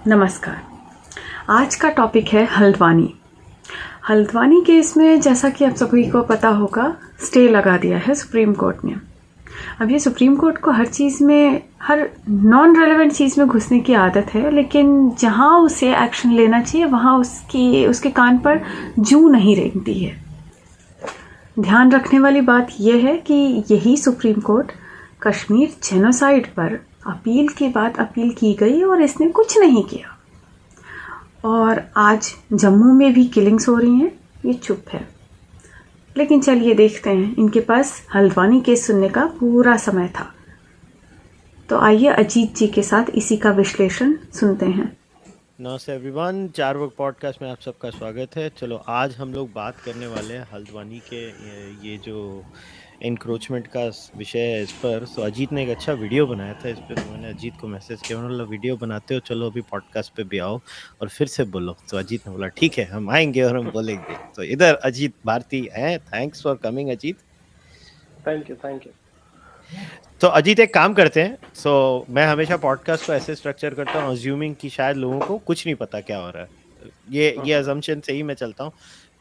नमस्कार। आज का टॉपिक है हल्द्वानी। हल्द्वानी केस में जैसा कि आप सभी को पता होगा, स्टे लगा दिया है सुप्रीम कोर्ट ने। अब ये सुप्रीम कोर्ट को हर चीज़ में, हर नॉन रेलेवेंट चीज़ में घुसने की आदत है, लेकिन जहाँ उसे एक्शन लेना चाहिए वहाँ उसके कान पर जूं नहीं रेंगती है। ध्यान रखने वाली बात यह है कि यही सुप्रीम कोर्ट कश्मीर जेनोसाइड पर अपील के बाद अपील की गई और इसने कुछ नहीं किया। और आज जम्मू में भी किलिंग्स हो रही हैं, ये चुप है। लेकिन चलिए देखते हैं, इनके पास हल्द्वानी केस सुनने का पूरा समय था। तो आइए अजीत जी के साथ इसी का विश्लेषण सुनते हैं। नमस्ते एवरीवन, चार वर्ग पॉडकास्ट में आप सबका स्वागत है। चलो आज हम लोग बात करने वाले हैं हल्द्वानी के ये जो इंक्रोचमेंट का विषय है इस पर। तो अजीत ने एक अच्छा वीडियो बनाया था इस पर, तो मैंने अजीत को मैसेज किया, उन्होंने बोला वीडियो बनाते हो, चलो अभी पॉडकास्ट पे भी आओ और फिर से बोलो। तो अजीत ने बोला ठीक है, हम आएंगे और हम बोलेंगे। तो इधर अजीत भारती हैं। Thanks for coming Ajit. Thank you. तो अजीत एक काम करते हैं। मैं हमेशा पॉडकास्ट को ऐसे स्ट्रक्चर करता हूँ अज्यूमिंग कि शायद लोगों को कुछ नहीं पता क्या हो रहा है, ये अजम्पशन से ही मैं चलता हूँ।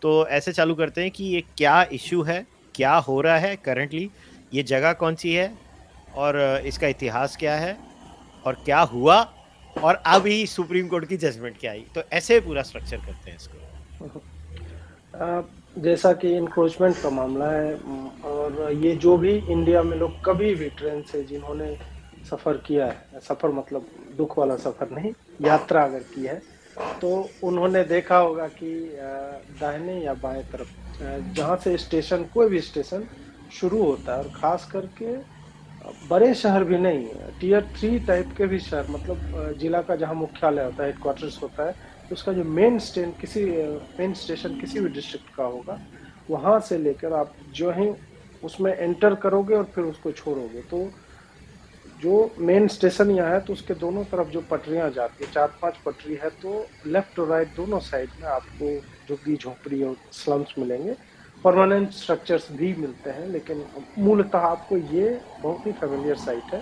तो ऐसे चालू करते हैं कि ये क्या इशू है, क्या हो रहा है करंटली, ये जगह कौन सी है और इसका इतिहास क्या है और क्या हुआ और अभी सुप्रीम कोर्ट की जजमेंट क्या आई। तो ऐसे पूरा स्ट्रक्चर करते हैं इसको। जैसा कि इंक्रोचमेंट का मामला है, और ये जो भी इंडिया में लोग कभी भी ट्रेन से जिन्होंने सफ़र किया है, सफ़र मतलब दुख वाला सफ़र नहीं, यात्रा अगर की है, तो उन्होंने देखा होगा कि दाहिने या बाएं तरफ जहाँ से स्टेशन, कोई भी स्टेशन शुरू होता है, और ख़ास करके बड़े शहर भी नहीं, टियर 3 टाइप के भी शहर, मतलब जिला का जहाँ मुख्यालय होता है, हेडक्वार्टर्स होता है, तो उसका जो मेन स्टेशन किसी भी डिस्ट्रिक्ट का होगा, वहाँ से लेकर आप जो ही उसमें एंटर करोगे और फिर उसको छोड़ोगे, तो जो मेन स्टेशन यहाँ है तो उसके दोनों तरफ जो पटरियाँ जाती है, 4-5 पटरी है, तो लेफ्ट और राइट दोनों साइड में आपको झुग्गी झोपड़ी और स्लम्स मिलेंगे। परमानेंट स्ट्रक्चर्स भी मिलते हैं, लेकिन मूलतः आपको ये बहुत ही फेमिलियर साइट है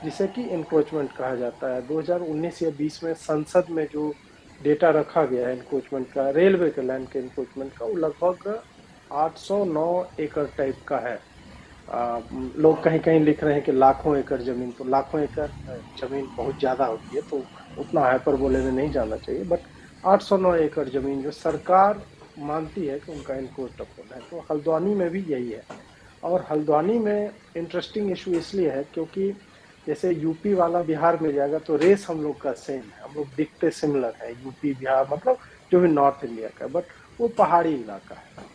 जिसे कि इंक्रोचमेंट कहा जाता है। 2019 या 20 में संसद में जो डेटा रखा गया है इंक्रोचमेंट का, रेलवे के लैंड के इंक्रोचमेंट का, वो लगभग 809 एकड़ टाइप का है। लोग कहीं कहीं लिख रहे हैं कि लाखों एकड़ ज़मीन, तो लाखों एकड़ ज़मीन बहुत ज़्यादा होती है, तो उतना हाइपरबोले में नहीं जाना चाहिए। बट 809 एकड़ ज़मीन जो सरकार मानती है कि उनका इनक्रोचमेंट है, तो हल्द्वानी में भी यही है। और हल्द्वानी में इंटरेस्टिंग इशू इसलिए है क्योंकि जैसे यूपी वाला बिहार में जाएगा तो रेस हम लोग का सेम है, हम लोग दिखते सिमिलर है, यूपी बिहार मतलब जो भी नॉर्थ इंडिया का, बट वो पहाड़ी इलाका है।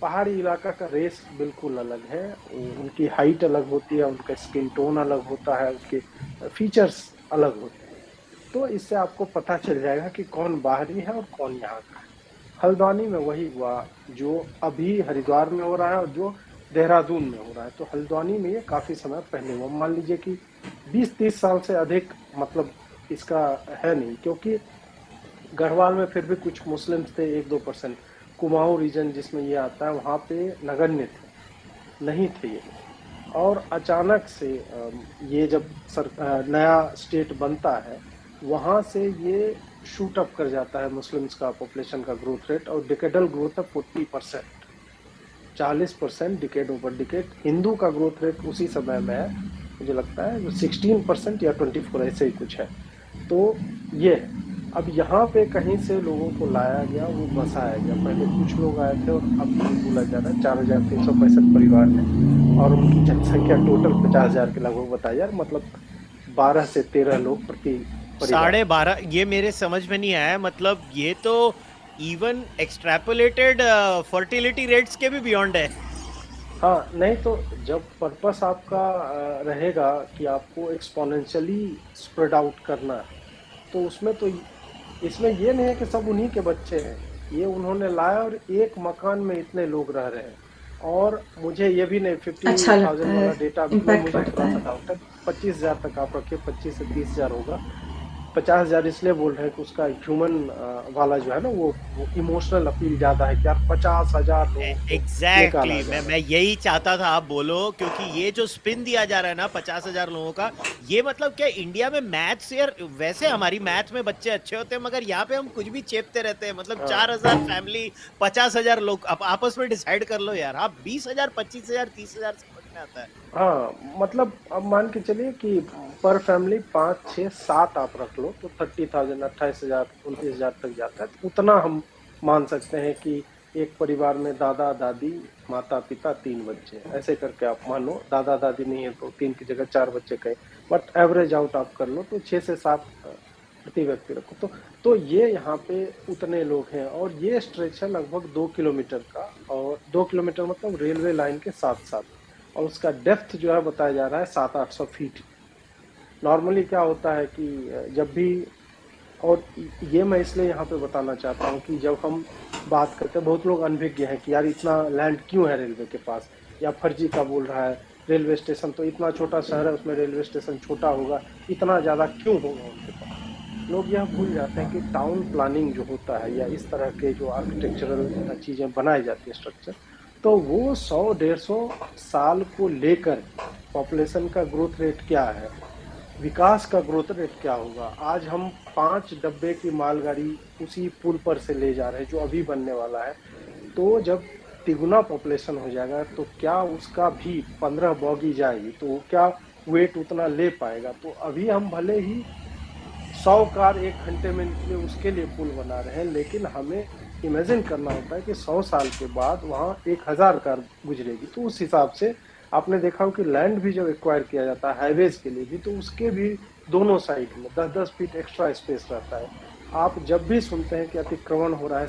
पहाड़ी इलाका का रेस बिल्कुल अलग है, उनकी हाइट अलग होती है, उनका स्किन टोन अलग होता है, उसके फीचर्स अलग होते हैं। तो इससे आपको पता चल जाएगा कि कौन बाहरी है और कौन यहाँ का है। हल्द्वानी में वही हुआ जो अभी हरिद्वार में हो रहा है और जो देहरादून में हो रहा है। तो हल्द्वानी में ये काफ़ी समय पहले हुआ, मान लीजिए कि 20-30 साल से अधिक मतलब इसका है नहीं, क्योंकि गढ़वाल में फिर भी कुछ मुस्लिम्स थे, 1-2%। कुमाऊं रीजन जिसमें ये आता है वहाँ पे नगण्य थे, नहीं थे ये। और अचानक से ये जब नया स्टेट बनता है, वहाँ से ये शूट अप कर जाता है मुस्लिम्स का पॉपुलेशन का ग्रोथ रेट, और डिकेडल ग्रोथ है 40%, 40% डिकेड ओवर डिकेड। हिंदू का ग्रोथ रेट उसी समय में है, मुझे लगता है 16% या 24 ऐसे ही कुछ है। तो ये अब यहाँ पे कहीं से लोगों को लाया गया, वो बसाया गया। पहले कुछ लोग आए थे और अब बोला जा रहा है 4,365 परिवार है, और उनकी जनसंख्या टोटल 50,000 के लगभग बताया, मतलब 12 से 13 लोग प्रति परिवार। 12.5 ये मेरे समझ में नहीं आया, मतलब ये तो इवन एक्सट्रैपोलेटेड फर्टिलिटी रेट्स के भी बियॉन्ड है। हाँ, नहीं तो जब पर्पस आपका रहेगा कि आपको एक्सपोनेंशियली स्प्रेड आउट करना है, तो उसमें तो इसमें ये नहीं है कि सब उन्हीं के बच्चे हैं, ये उन्होंने लाया और एक मकान में इतने लोग रह रहे हैं। और मुझे ये भी नहीं 50,000 वाला डेटा भी मुझे थोड़ा सा डाउट है। 25,000 तक आप रखिए, 25 से 30,000 होगा 50,000 इसलिए बोल रहे हैं कि उसका ह्यूमन वाला जो है ना वो इमोशनल अपील ज्यादा है कि यार 50,000 लोगों को निकाला एग्जैक्टली जाए। मैं यही चाहता था आप बोलो, क्योंकि ये जो स्पिन दिया जा रहा है ना 50,000 लोगों का, ये मतलब क्या इंडिया में मैथ्स यार, वैसे हमारी मैथ में बच्चे अच्छे होते हैं मगर यहाँ पे हम कुछ भी चेपते रहते हैं। मतलब 4,000 फैमिली, 50,000 लोग, आप आपस में डिसाइड कर लो यार। आप 20,000, 25,000, 30,000 समझ में आता है। हाँ मतलब अब मान के चलिए कि पर फैमिली 5, 6, 7 आप रख लो तो 30,000, 28,000, 29,000 तक जाता है। तो उतना हम मान सकते हैं कि एक परिवार में दादा दादी, माता पिता, 3 बच्चे, ऐसे करके आप मानो। दादा दादी नहीं है तो 3 की जगह 4 बच्चे कहें, बट एवरेज आउट आप कर लो तो 6 से 7 प्रति व्यक्ति रखो। तो ये यहाँ पे उतने लोग हैं और ये स्ट्रेच है लगभग 2 किलोमीटर का, और 2 किलोमीटर मतलब रेलवे लाइन के साथ साथ, और उसका डेप्थ जो है बताया जा रहा है 700-800 फीट। नॉर्मली क्या होता है कि जब भी, और ये मैं इसलिए यहाँ पे बताना चाहता हूँ कि जब हम बात करते हैं, बहुत लोग अनभिज्ञ हैं कि यार इतना लैंड क्यों है रेलवे के पास, या फर्जी का बोल रहा है रेलवे स्टेशन, तो इतना छोटा शहर है उसमें रेलवे स्टेशन छोटा होगा, इतना ज़्यादा क्यों होगा उनके पास। लोग यह भूल जाते हैं कि टाउन प्लानिंग जो होता है या इस तरह के जो आर्किटेक्चरल चीज़ें बनाई जाती है स्ट्रक्चर, तो वो 100-150 साल को लेकर पॉपुलेशन का ग्रोथ रेट क्या है, विकास का ग्रोथ रेट क्या होगा। आज हम 5 डब्बे की मालगाड़ी उसी पुल पर से ले जा रहे हैं जो अभी बनने वाला है, तो जब तिगुना पॉपुलेशन हो जाएगा तो क्या उसका भी 15 बॉगी जाएगी तो वो क्या वेट उतना ले पाएगा। तो अभी हम भले ही 100 कार 1 घंटे में निकले उसके लिए पुल बना रहे हैं, लेकिन हमें इमेजिन करना होता है कि 100 साल के बाद वहाँ 1000 कार गुजरेगी। तो उस हिसाब से आपने देखा हो कि लैंड भी जब एक्वायर किया जाता है हाईवेज के लिए भी, तो उसके भी दोनों साइड में 10-10 फीट एक्स्ट्रा स्पेस रहता है। आप जब भी सुनते हैं कि अतिक्रमण हो रहा है,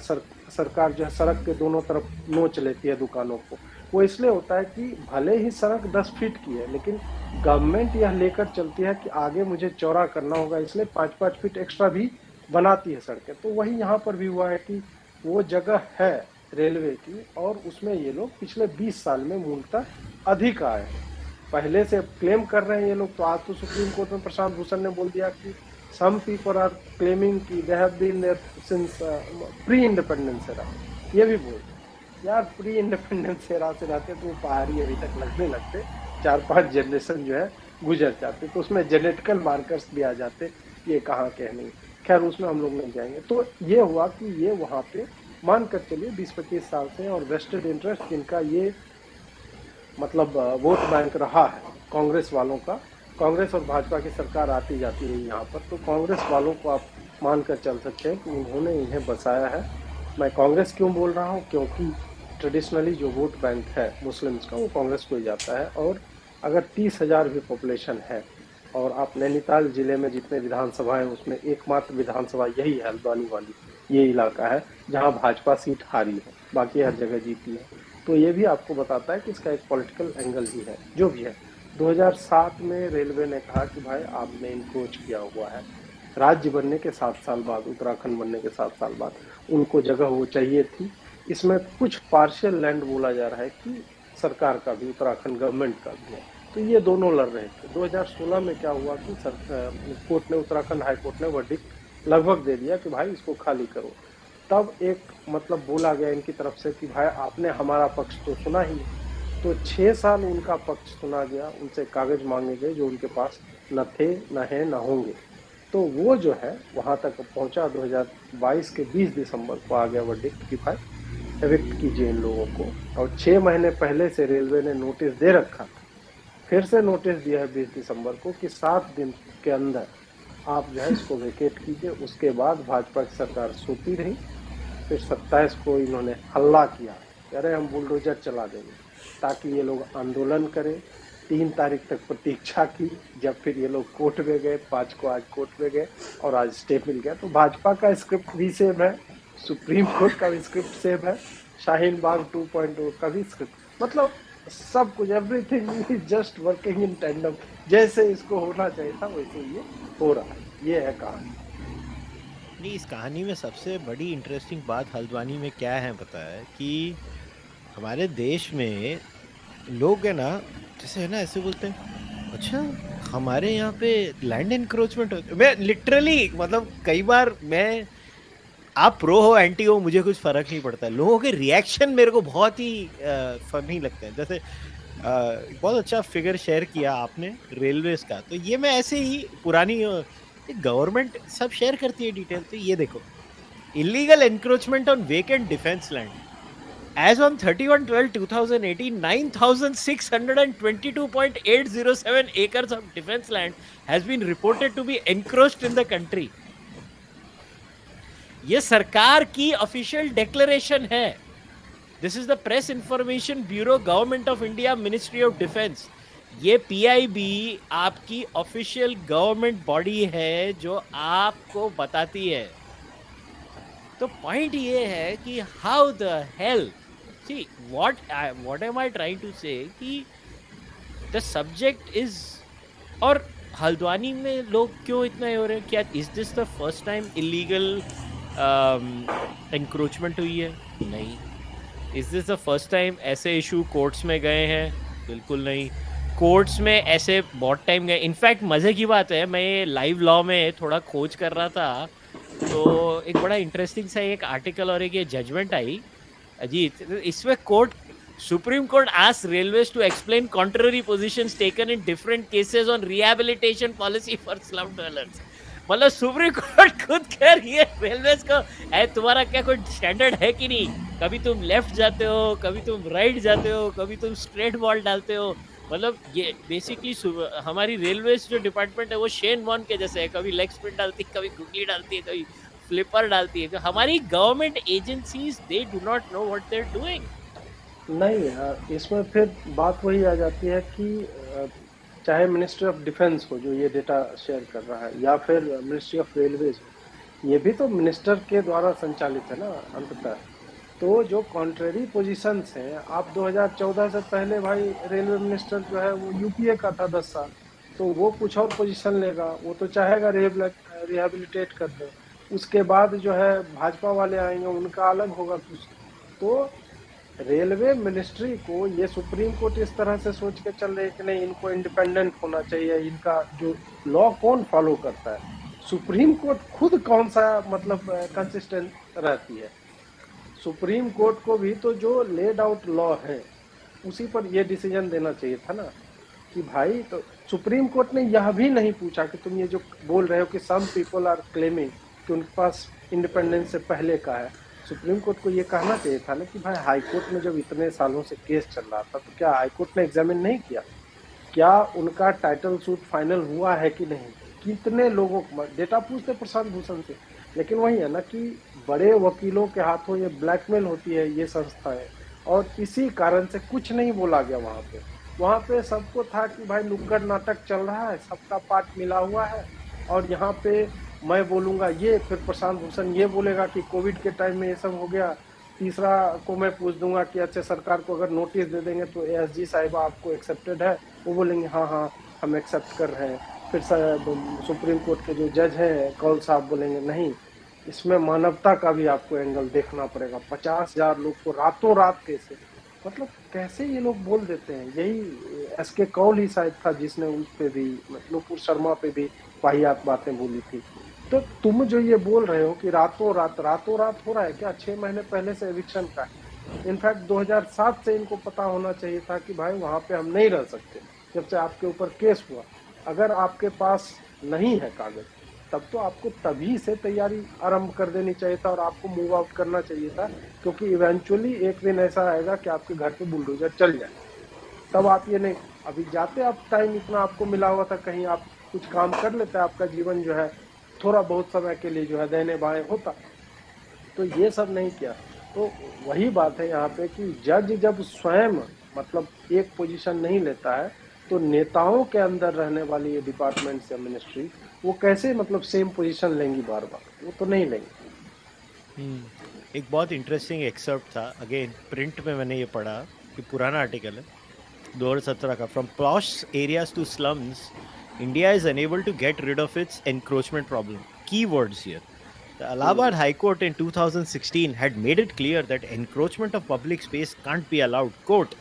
सरकार जो है सड़क के दोनों तरफ नोच लेती है दुकानों को, वो इसलिए होता है कि भले ही सड़क 10 फीट की है, लेकिन गवर्नमेंट यह लेकर चलती है कि आगे मुझे चौड़ा करना होगा, इसलिए 5-5 फीट एक्स्ट्रा भी बनाती है सड़कें। तो वही यहाँ पर भी हुआ है कि वो जगह है रेलवे की, और उसमें ये लोग पिछले 20 साल में मूलतः अधिक आए। पहले से क्लेम कर रहे हैं ये लोग, तो आज तो सुप्रीम कोर्ट में प्रशांत भूषण ने बोल दिया कि सम पीपल आर क्लेमिंग कि they have been there since pre independence era. ये भी बोल यार प्री इंडिपेंडेंस एरा से रहते तो पहाड़ी अभी तक लगने लगते, 4-5 जनरेशन जो है गुजर जाते, तो उसमें जेनेटिकल मार्कर्स भी आ जाते, ये कहाँ के नहीं। खैर उसमें हम लोग नहीं जाएंगे। तो ये हुआ कि ये वहाँ पे मान कर चलिए 20-25 साल से, और वेस्टेड इंटरेस्ट जिनका ये मतलब वोट बैंक रहा है कांग्रेस वालों का, कांग्रेस और भाजपा की सरकार आती जाती रही यहाँ पर, तो कांग्रेस वालों को आप मान कर चल सकते हैं कि उन्होंने इन्हें बसाया है। मैं कांग्रेस क्यों बोल रहा हूँ, क्योंकि ट्रेडिशनली जो वोट बैंक है मुस्लिम्स का वो कांग्रेस को ही जाता है। और अगर 30,000 भी पॉपुलेशन है, और आप नैनीताल जिले में जितने विधानसभा है उसमें एकमात्र विधानसभा यही है हल्द्वानी वाली, ये इलाका है जहाँ भाजपा सीट हारी है, बाकी हर जगह जीती है। तो ये भी आपको बताता है कि इसका एक पॉलिटिकल एंगल ही है। जो भी है, 2007 में रेलवे ने कहा कि भाई आपने इंक्रोच किया हुआ है, राज्य बनने के 7 साल बाद, उत्तराखंड बनने के 7 साल बाद उनको जगह वो चाहिए थी। इसमें कुछ पार्शियल लैंड बोला जा रहा है कि सरकार का भी, उत्तराखंड गवर्नमेंट का भी है, तो ये दोनों लड़ रहे थे। 2016 में क्या हुआ कि कोर्ट ने, उत्तराखंड हाई कोर्ट ने वर्डिक्ट लगभग दे दिया कि भाई इसको खाली करो। तब एक मतलब बोला गया इनकी तरफ से कि भाई आपने हमारा पक्ष तो सुना ही, तो 6 साल उनका पक्ष सुना गया, उनसे कागज मांगे गए जो उनके पास न थे, न है, न होंगे। तो वो जो है वहाँ तक पहुँचा। 2022 के 20 दिसंबर को आ गया वर्डिक्ट कि भाई एविक्ट कीजिए इन लोगों को। और 6 महीने पहले से रेलवे ने नोटिस दे रखा, फिर से नोटिस दिया है 20 दिसंबर को कि 7 दिन के अंदर आप जो है इसको वेकेट कीजिए। उसके बाद भाजपा की सरकार सोती रही, फिर 27 को इन्होंने हल्ला किया, अरे हम बुलडोजर चला देंगे, ताकि ये लोग आंदोलन करें। 3 तारीख तक प्रतीक्षा की, जब फिर ये लोग कोर्ट में गए, 5 को आज कोर्ट में गए और आज स्टे मिल गया। तो भाजपा का स्क्रिप्ट भी सेम है, सुप्रीम कोर्ट का भी स्क्रिप्ट सेम है, शाहीन बाग 2.0 का भी स्क्रिप्ट, मतलब सब कुछ, everything is just working in tandem. जैसे इसको होना चाहिए था वैसे ये हो रहा है। ये है कहानी। नहीं, इस कहानी में सबसे बड़ी इंटरेस्टिंग बात हल्द्वानी में क्या है पता है, कि हमारे देश में लोग है ना, जैसे है ना, ऐसे बोलते हैं अच्छा हमारे यहाँ पे लैंड एनक्रोचमेंट मैं लिटरली मतलब कई बार मैं आप प्रो हो एंटी हो मुझे कुछ फर्क नहीं पड़ता, लोगों के रिएक्शन मेरे को बहुत ही फनी लगते हैं। जैसे बहुत अच्छा फिगर शेयर किया आपने रेलवेज का, तो ये मैं ऐसे ही पुरानी गवर्नमेंट सब शेयर करती है डिटेल। तो ये देखो, illegal encroachment on vacant defence land as on 31/12/2018, 9,622.807 acres of defense land has been reported to be encroached in the country. ये सरकार की ऑफिशियल डिक्लेरेशन है। This is the press information bureau, government of India, ministry of defence. ये PIB आपकी official government body है जो आपको बताती है। तो पॉइंट ये है कि how the hell, see what am I trying to say कि द सब्जेक्ट इज, और हल्द्वानी में लोग क्यों इतना हो रहे हैं? क्या is this the first time illegal encroachment हुई है? नहीं। Is this the first time ऐसे इशू कोर्ट्स में गए हैं? बिल्कुल नहीं। कोर्ट्स में ऐसे बहुत टाइम गए। इनफैक्ट मज़े की बात है, मैं लाइव लॉ में थोड़ा खोज कर रहा था, तो एक बड़ा इंटरेस्टिंग सा एक आर्टिकल और एक ये जजमेंट आई अजीत, इसमें court, supreme court asked railways to explain contrary positions taken in different cases on rehabilitation policy for slum developers. मतलब सुप्रीम कोर्ट खुद कह रही है रेलवेज को, ऐ तुम्हारा क्या कोई स्टैंडर्ड है कि नहीं? कभी तुम लेफ्ट जाते हो, कभी तुम राइट जाते हो, कभी तुम स्ट्रेट बॉल डालते हो। मतलब ये बेसिकली हमारी रेलवेज जो डिपार्टमेंट है वो शेन वॉर्न के जैसे है, कभी लेग स्पिन डालती है, कभी गुगली डालती है, कभी फ्लिपर डालती है। तो हमारी government agencies they do not know what they are doing. नहीं, इसमें फिर बात वही आ जाती है कि चाहे मिनिस्ट्री ऑफ डिफेंस हो जो ये डेटा शेयर कर रहा है, या फिर मिनिस्ट्री ऑफ रेलवेज हो, ये भी तो मिनिस्टर के द्वारा संचालित है ना अंततः। तो जो कॉन्ट्रेरी पोजीशंस हैं, आप 2014 से पहले भाई रेलवे मिनिस्टर जो है वो यूपीए का था 10 साल, तो वो कुछ और पोजीशन लेगा, वो तो चाहेगा रिहेबिलिटेट कर दे। उसके बाद जो है भाजपा वाले आएंगे, उनका अलग होगा कुछ। तो रेलवे मिनिस्ट्री को ये सुप्रीम कोर्ट इस तरह से सोच के चल रही है कि नहीं, इनको इंडिपेंडेंट होना चाहिए, इनका जो लॉ कौन फॉलो करता है? सुप्रीम कोर्ट खुद कौन सा मतलब कंसिस्टेंट रहती है? सुप्रीम कोर्ट को भी तो जो लेड आउट लॉ है उसी पर ये डिसीजन देना चाहिए था ना कि भाई। तो सुप्रीम कोर्ट ने यह भी नहीं पूछा कि तुम ये जो बोल रहे हो कि सम पीपल आर क्लेमिंग कि उनके पास इंडिपेंडेंस से पहले का है। सुप्रीम कोर्ट को ये कहना चाहिए था ना कि भाई हाई कोर्ट में जब इतने सालों से केस चल रहा था, तो क्या हाई कोर्ट ने एग्जामिन नहीं किया? क्या उनका टाइटल सूट फाइनल हुआ है कि नहीं? कितने लोगों को डेटा पूछते प्रशांत भूषण से, लेकिन वही है ना कि बड़े वकीलों के हाथों ये ब्लैकमेल होती है ये संस्थाएं, और इसी कारण से कुछ नहीं बोला गया वहाँ पे सबको था कि भाई नुक्कड़ नाटक चल रहा है, सबका पार्ट मिला हुआ है, और यहाँ पे मैं बोलूँगा ये, फिर प्रशांत भूषण ये बोलेगा कि कोविड के टाइम में ये सब हो गया, तीसरा को मैं पूछ दूंगा कि अच्छा सरकार को अगर नोटिस दे देंगे तो एसजी साहिबा आपको एक्सेप्टेड है, वो बोलेंगे हाँ हाँ हम एक्सेप्ट कर रहे हैं। फिर सुप्रीम कोर्ट के जो जज हैं कौल साहब बोलेंगे नहीं, इसमें मानवता का भी आपको एंगल देखना पड़ेगा। 50,000 लोग को रातों रात कैसे, मतलब कैसे ये लोग बोल देते हैं? यही एसके कौल ही शायद था जिसने उस पे भी, नुपुर शर्मा पे भी वाहियात बातें बोली थी। तो तुम जो ये बोल रहे हो कि रातों रात हो रहा है क्या? 6 महीने पहले से एविक्शन का है। इनफैक्ट 2007 से इनको पता होना चाहिए था कि भाई वहाँ पे हम नहीं रह सकते। जब से आपके ऊपर केस हुआ, अगर आपके पास नहीं है कागज, तब तो आपको तभी से तैयारी आरंभ कर देनी चाहिए था और आपको मूव आउट करना चाहिए था, क्योंकि इवेंचुअली एक दिन ऐसा आएगा कि आपके घर पे बुलडोजर चल जाए। तब आप ये नहीं, अभी जाते आप टाइम इतना आपको मिला हुआ था, कहीं आप कुछ काम कर लेते, आपका जीवन जो है थोड़ा बहुत समय के लिए जो है दाहिने बाएं होता। तो ये सब नहीं किया। तो वही बात है यहाँ पे कि जज जब स्वयं मतलब एक पोजीशन नहीं लेता है, तो नेताओं के अंदर रहने वाली ये डिपार्टमेंट या मिनिस्ट्री वो कैसे मतलब सेम पोजीशन लेंगी बार बार? वो तो नहीं लेंगी। एक बहुत इंटरेस्टिंग एक्सर्प्ट था, अगेन प्रिंट में मैंने ये पढ़ा कि पुराना आर्टिकल है 2017 का, from posh areas to slums India is unable to get rid of its encroachment problem. Keywords here. The Allahabad High Court in 2016 had made it clear that encroachment of public space can't be allowed. Quote,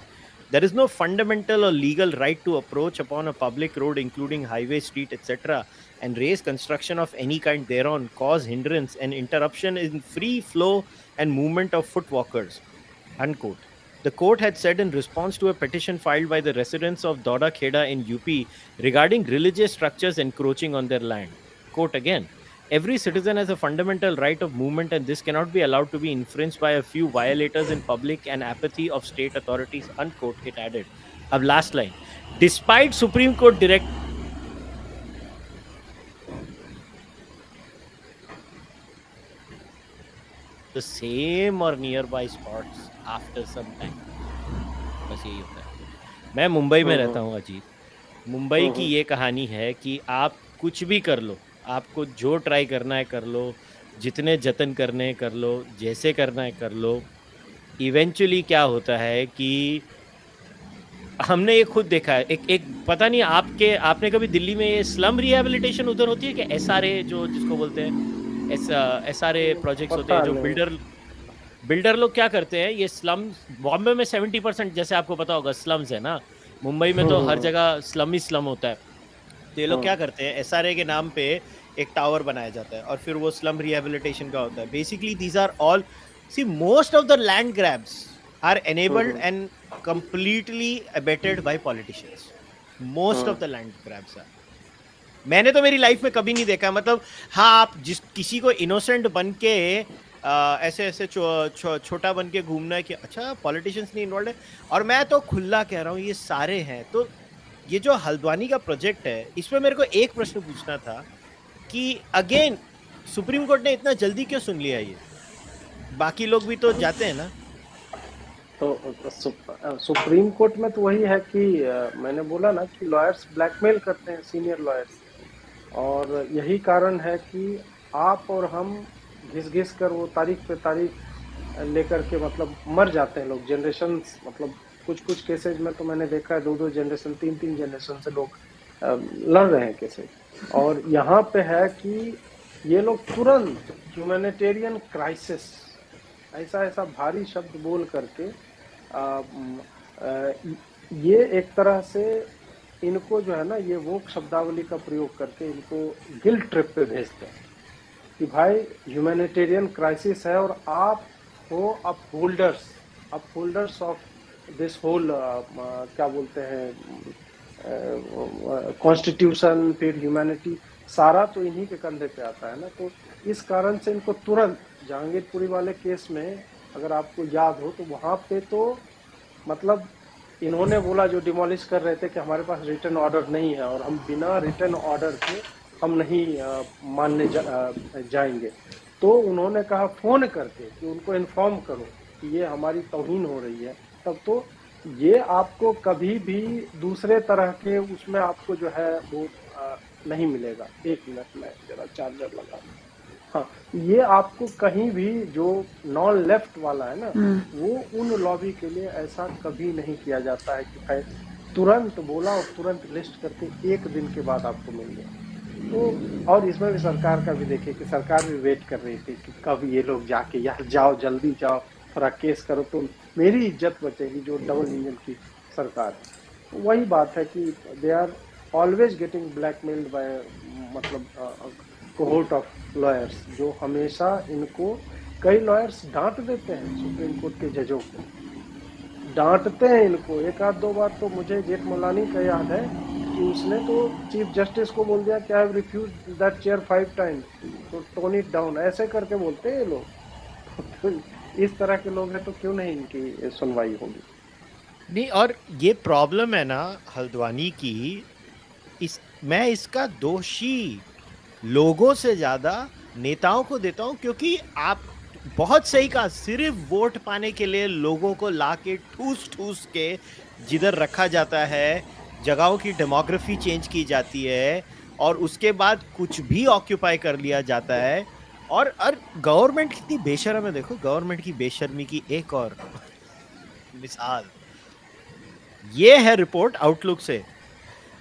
There is no fundamental or legal right to approach upon a public road, including highway, street, etc., and raise construction of any kind thereon, cause hindrance and interruption in free flow and movement of foot walkers, unquote. The court had said in response to a petition filed by the residents of Dauda Kheda in UP regarding religious structures encroaching on their land. Quote again, every citizen has a fundamental right of movement and this cannot be allowed to be infringed by a few violators in public and apathy of state authorities, unquote, it added. Ab last line. Despite Supreme Court direct the same or nearby spots after some time. बस यही होता है. मैं मुंबई में रहता हूँ अजीत. मुंबई की ये कहानी है कि आप कुछ भी कर लो, आपको जो ट्राई करना है कर लो, जितने जतन करने हैं कर लो, जैसे करना है कर लो. इवेंचुअली क्या होता है कि हमने ये खुद देखा है. एक पता नहीं आपने कभी दिल्ली में ये स्लम रिहेबिलिटेशन उधर होती है कि SRA जो जिसको बोलते हैं SRA प्रोजेक्ट्स होते हैं जो बिल्डर लोग क्या करते हैं. ये स्लम बॉम्बे में 70% जैसे आपको पता होगा स्लम्स है ना. मुंबई में तो हर जगह स्लम ही स्लम होता है. तो ये लोग क्या करते हैं, SRA के नाम पे एक टावर बनाया जाता है और फिर वो स्लम रिहेबिलिटेशन का होता है. Basically these are all see most of the land grabs are enabled and completely abetted by politicians. Most of the land grabs are. मैंने तो मेरी लाइफ में कभी नहीं देखा. मतलब हाँ, आप किसी को इनोसेंट बन के ऐसे छोटा बन के घूमना है कि अच्छा पॉलिटिशियंस नहीं इन्वॉल्व है. और मैं तो खुला कह रहा हूँ ये सारे हैं. तो ये जो हल्द्वानी का प्रोजेक्ट है इसमें मेरे को एक प्रश्न पूछना था कि अगेन सुप्रीम कोर्ट ने इतना जल्दी क्यों सुन लिया. ये बाकी लोग भी तो जाते हैं ना. तो सुप्रीम कोर्ट में तो वही है कि मैंने बोला ना कि लॉयर्स ब्लैकमेल करते हैं सीनियर लॉयर्स. और यही कारण है कि आप और हम घिस कर वो तारीख पे तारीख लेकर के मतलब मर जाते हैं लोग. जनरेशन मतलब कुछ केसेज में तो मैंने देखा है 2 जनरेशन 3 जनरेशन से लोग लड़ रहे हैं केसेज. और यहाँ पे है कि ये लोग तुरंत ह्यूमैनिटेरियन क्राइसिस ऐसा भारी शब्द बोल करके ये एक तरह से इनको जो है ना ये वो शब्दावली का प्रयोग करके इनको गिल्ट ट्रिप पे भेजते हैं कि भाई ह्यूमैनिटेरियन क्राइसिस है और आप हो अपहोल्डर्स ऑफ दिस होल क्या बोलते हैं कॉन्स्टिट्यूशन, फिर ह्यूमैनिटी, सारा तो इन्हीं के कंधे पे आता है ना. तो इस कारण से इनको तुरंत जहांगीरपुरी वाले केस में अगर आपको याद हो तो वहाँ पे तो मतलब इन्होंने बोला जो डिमोलिश कर रहे थे कि हमारे पास रिटर्न ऑर्डर नहीं है और हम बिना रिटर्न ऑर्डर के हम नहीं मानने जाएंगे. तो उन्होंने कहा फ़ोन करके कि उनको इन्फॉर्म करो कि ये हमारी तौहीन हो रही है. तब तो ये आपको कभी भी दूसरे तरह के उसमें आपको जो है वो नहीं मिलेगा. 1 मिनट में जरा चार्जर लगा. हाँ, ये आपको कहीं भी जो नॉन लेफ्ट वाला है ना वो उन लॉबी के लिए ऐसा कभी नहीं किया जाता है कि भाई तुरंत बोला और तुरंत लिस्ट करके 1 दिन के बाद आपको मिल गया. तो और इसमें भी सरकार का भी देखिए कि सरकार भी वेट कर रही थी कि कब ये लोग जाके यार जाओ जल्दी जाओ थोड़ा केस करो तो मेरी इज्जत बचेगी. जो डबल इंजन की सरकार है तो वही बात है कि they are always getting blackmailed by मतलब कोहोर्ट ऑफ लॉयर्स जो हमेशा इनको कई लॉयर्स डांट देते हैं. सुप्रीम कोर्ट के जजों को डांटते हैं इनको. 1-2 बार तो मुझे जेठमलानी का याद है कि उसने तो चीफ जस्टिस को बोल दिया कि I have refused that chair 5 times तो टोन इट डाउन. ऐसे करके बोलते हैं ये लोग. तो इस तरह के लोग हैं तो क्यों नहीं इनकी सुनवाई होगी. नहीं, और ये प्रॉब्लम है ना हल्द्वानी की, मैं इसका दोषी लोगों से ज़्यादा नेताओं को देता हूँ. क्योंकि आप बहुत सही कहा, सिर्फ वोट पाने के लिए लोगों को लाके ठूस के जिधर रखा जाता है, जगहों की डेमोग्राफी चेंज की जाती है और उसके बाद कुछ भी ऑक्यूपाई कर लिया जाता है. और गवर्नमेंट कितनी बेशर्म है. देखो गवर्नमेंट की बेशर्मी की एक और मिसाल ये है रिपोर्ट आउटलुक से.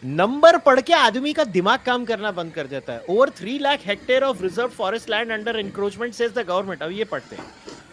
नंबर पढ़ के आदमी का दिमाग काम करना बंद कर देता है. Over 3 lakh hectare of reserve forest land under encroachment says the government. अब ये पढ़ते हैं.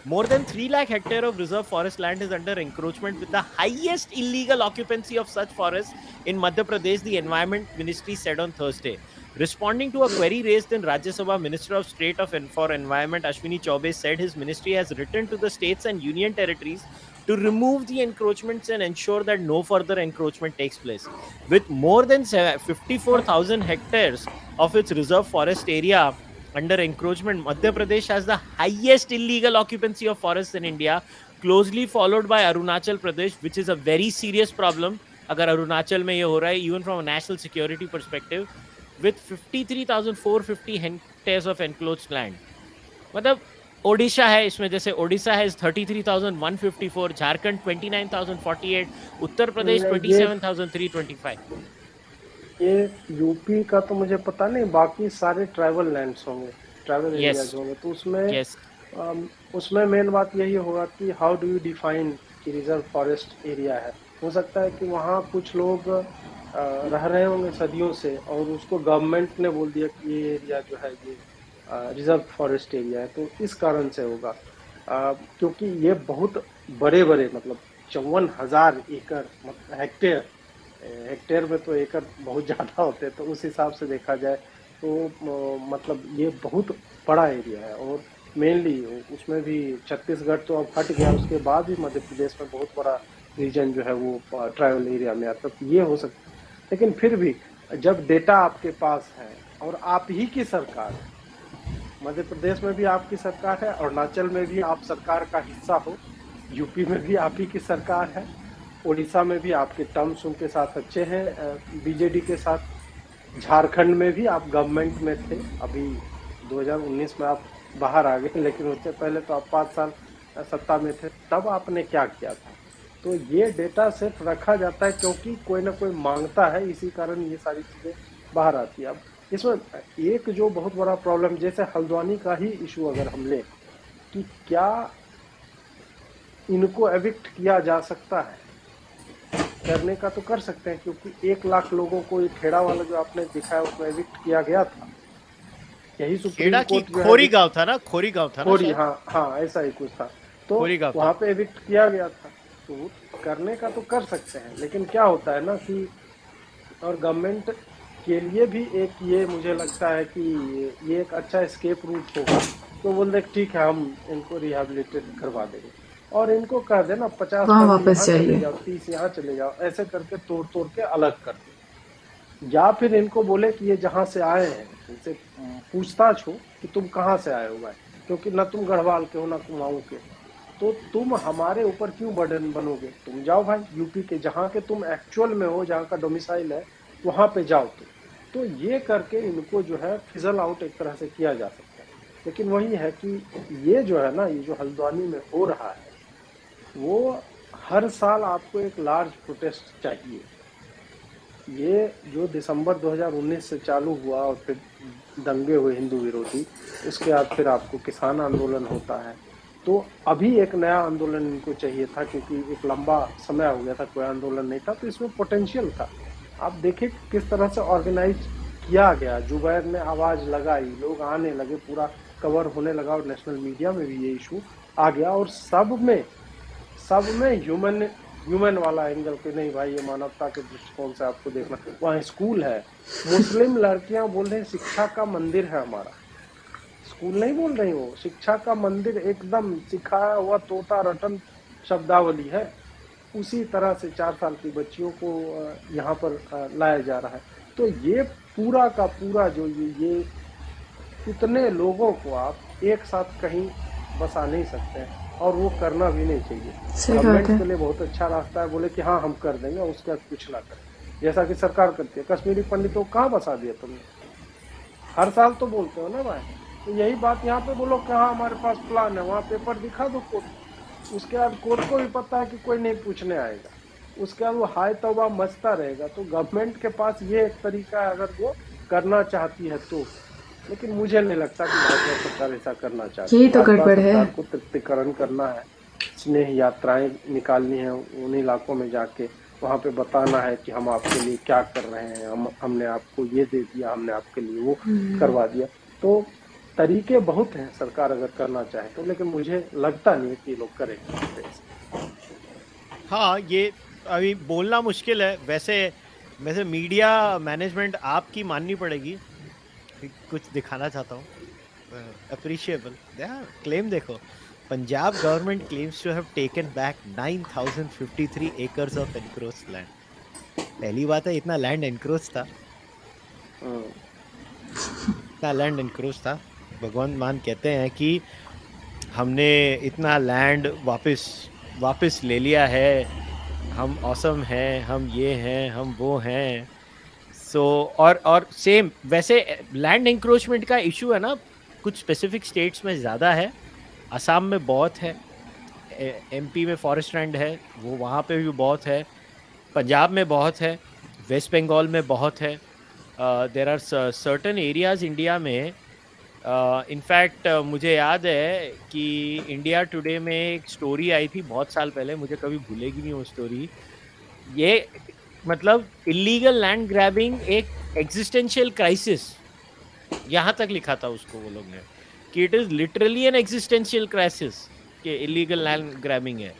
More than 3 lakh hectare of reserve forest land is under encroachment, with the highest illegal occupancy of such forests in Madhya Pradesh, the Environment Ministry said on Thursday. Responding to a query raised in Rajya Sabha, Minister of State for Environment Ashwini Chaubey said his ministry has written to the states and union territories to remove the encroachments and ensure that no further encroachment takes place. With more than 54,000 hectares of its reserve forest area under encroachment, Madhya Pradesh has the highest illegal occupancy of forests in India, closely followed by Arunachal Pradesh, which is a very serious problem. अगर अरुणाचल में ये हो रहा है, even from a national security perspective, with 53,450 hectares of enclosed land. मतलब ओडिशा है इसमें, जैसे ओडिशा है 33,154, झारखंड 29,048, उत्तर प्रदेश 27,325. ये यूपी का तो मुझे पता नहीं, बाकी सारे ट्राइबल लैंड्स होंगे, ट्राइबल एरियाज होंगे, तो उसमें उसमें मेन बात यही होगा कि हाउ डू यू डिफाइन कि रिजर्व फॉरेस्ट एरिया है. हो सकता है कि वहाँ कुछ लोग रह रहे होंगे सदियों से और उसको गवर्नमेंट ने बोल दिया कि ये एरिया जो है ये रिजर्व फॉरेस्ट एरिया है, तो इस कारण से होगा. क्योंकि ये बहुत बड़े बड़े मतलब 54,000 एकड़ हेक्टेयर में तो एकड़ बहुत ज़्यादा होते हैं, तो उस हिसाब से देखा जाए तो मतलब ये बहुत बड़ा एरिया है. और मेनली उसमें भी छत्तीसगढ़ तो अब हट गया, उसके बाद भी मध्य प्रदेश में बहुत बड़ा रीजन जो है वो ट्राइबल एरिया में आता, तो ये हो सकता है. लेकिन फिर भी जब डेटा आपके पास है और आप ही की सरकार है, मध्य प्रदेश में भी आपकी सरकार है, अरुणाचल में भी आप सरकार का हिस्सा हो, यूपी में भी आप ही की सरकार है, उड़ीसा में भी आपके टर्म्स उनके साथ अच्छे हैं बीजेडी के साथ, झारखंड में भी आप गवर्नमेंट में थे, अभी 2019 में आप बाहर आ गए, लेकिन उससे पहले तो आप 5 साल सत्ता में थे, तब आपने क्या किया था. तो ये डेटा सिर्फ रखा जाता है क्योंकि कोई ना कोई मांगता है, इसी कारण ये सारी चीज़ें बाहर आती है. अब इसमें एक जो बहुत बड़ा प्रॉब्लम, जैसे हल्द्वानी का ही इशू अगर हम लें कि क्या इनको एविक्ट किया जा सकता है, करने का तो कर सकते हैं, क्योंकि 1 लाख लोगों को ये खेड़ा वाला जो आपने दिखाया उसमें एविक्ट किया गया था. यही सुप्रीम कोर्ट खोरी गांव था ना, खोरी गांव था ना, खोरी, हाँ ऐसा ही कुछ था, तो वहाँ पे एविक्ट किया गया था. तो करने का तो कर सकते हैं, लेकिन क्या होता है ना कि और गवर्नमेंट के लिए भी एक ये मुझे लगता है कि ये एक अच्छा एस्केप रूट होगा. तो बोल दे ठीक है हम इनको रिहेबिलिटेट करवा देंगे और इनको कह देना 50 वापस चले जाओ, 30 यहाँ चले जाओ, ऐसे करके तोड़ तोड़ के अलग कर दे. या फिर इनको बोले कि ये जहाँ से आए हैं इनसे पूछताछ हो कि तुम कहाँ से आए हो भाई, क्योंकि ना तुम गढ़वाल के हो ना कुमाऊं के, तो तुम हमारे ऊपर क्यों बर्डन बनोगे. तुम जाओ भाई यूपी के, जहाँ के तुम एक्चुअल में हो, जहाँ का डोमिसाइल है वहाँ पे जाओ. तो ये करके इनको जो है फिजल आउट एक तरह से किया जा सकता है. लेकिन वही है कि ये जो है ना, ये जो हल्द्वानी में हो रहा है वो हर साल आपको एक लार्ज प्रोटेस्ट चाहिए. ये जो दिसंबर 2019 से चालू हुआ और फिर दंगे हुए हिंदू विरोधी, उसके बाद फिर आपको किसान आंदोलन होता है, तो अभी एक नया आंदोलन इनको चाहिए था, क्योंकि एक लंबा समय हो गया था कोई आंदोलन नहीं था. तो इसमें पोटेंशियल था. आप देखिए किस तरह से ऑर्गेनाइज किया गया, जुबैर ने आवाज़ लगाई, लोग आने लगे, पूरा कवर होने लगा और नेशनल मीडिया में भी ये इशू आ गया. और सब में ह्यूमन वाला एंगल के, नहीं भाई ये मानवता के दृष्टिकोण से आपको देखना. वहाँ स्कूल है, मुस्लिम लड़कियां बोल रही शिक्षा का मंदिर है हमारा, स्कूल नहीं बोल रही वो, शिक्षा का मंदिर, एकदम सिखाया हुआ तोता रटन शब्दावली है. उसी तरह से 4 साल की बच्चियों को यहाँ पर लाया जा रहा है. तो ये पूरा का पूरा जो ये इतने लोगों को आप एक साथ कहीं बसा नहीं सकते हैं, और वो करना भी नहीं चाहिए. गवर्नमेंट के लिए बहुत अच्छा रास्ता है, बोले कि हाँ हम कर देंगे, उसके बाद कुछ ना करें, जैसा कि सरकार करती है. कश्मीरी पंडितों को कहाँ बसा दिया तुमने, हर साल तो बोलते हो ना भाई. तो यही बात यहाँ पे बोलो कि हाँ हमारे पास प्लान है, वहाँ पेपर दिखा दो कोर्ट, उसके बाद कोर्ट को भी पता है कि कोई नहीं पूछने आएगा, उसके बाद वो हाय तौबा मचता रहेगा. तो गवर्नमेंट के पास ये एक तरीका है अगर वो करना चाहती है तो. लेकिन मुझे नहीं लगता कि भाजपा सरकार ऐसा करना चाहती है. यही तो गड़बड़ है. सरकार को तृप्तिकरण करना है, स्नेह यात्राएं निकालनी है उन इलाकों में जाके, वहाँ पे बताना है कि हम आपके लिए क्या कर रहे हैं, हमने आपको ये दे दिया, हमने आपके लिए वो करवा दिया. तो तरीके बहुत हैं सरकार अगर करना चाहे तो, लेकिन मुझे लगता नहीं है कि ये लोग करेंगे। हाँ, ये अभी बोलना मुश्किल है। वैसे वैसे मीडिया मैनेजमेंट आपकी माननी पड़ेगी। कुछ दिखाना चाहता हूँ अप्रिशिएबल। क्लेम देखो, Punjab government claims to have taken back 9053 acres of encroached land. पहली बात है, इतना लैंड एनक्रोच था, इतना लैंड एनक्रोच था। भगवान मान कहते हैं कि हमने इतना लैंड वापस ले लिया है, हम ऑसम हैं, हम ये हैं, हम वो हैं। सो और सेम वैसे लैंड एंक्रोचमेंट का इशू है ना, कुछ स्पेसिफिक स्टेट्स में ज़्यादा है। असम में बहुत है, एमपी में फॉरेस्ट लैंड है, वो वहाँ पे भी बहुत है, पंजाब में बहुत है, वेस्ट बंगाल में बहुत है। There are certain areas India में। इनफैक्ट मुझे याद है कि इंडिया टुडे में एक स्टोरी आई थी बहुत साल पहले, मुझे कभी भूलेगी नहीं वो स्टोरी। ये मतलब इलीगल लैंड ग्रैबिंग एक एग्जिस्टेंशियल क्राइसिस, यहाँ तक लिखा था उसको वो लोग ने कि it is literally N existential crisis कि इलीगल लैंड ग्रैबिंग है।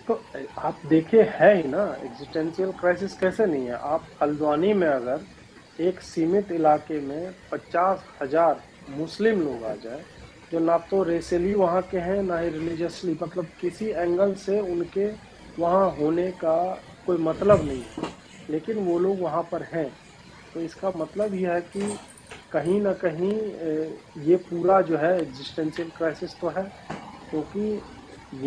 तो आप देखिए है ही ना, एग्जिस्टेंशियल क्राइसिस कैसे नहीं है। आप हल्द्वानी में अगर एक सीमित इलाके में 50,000 मुस्लिम लोग आ जाए, जो ना तो रेसियली वहाँ के हैं ना ही रिलीजियसली, मतलब किसी एंगल से उनके वहाँ होने का कोई मतलब नहीं है, लेकिन वो लोग वहाँ पर हैं, तो इसका मतलब यह है कि कहीं ना कहीं ये पूरा जो है एग्जिस्टेंशियल क्राइसिस तो है। क्योंकि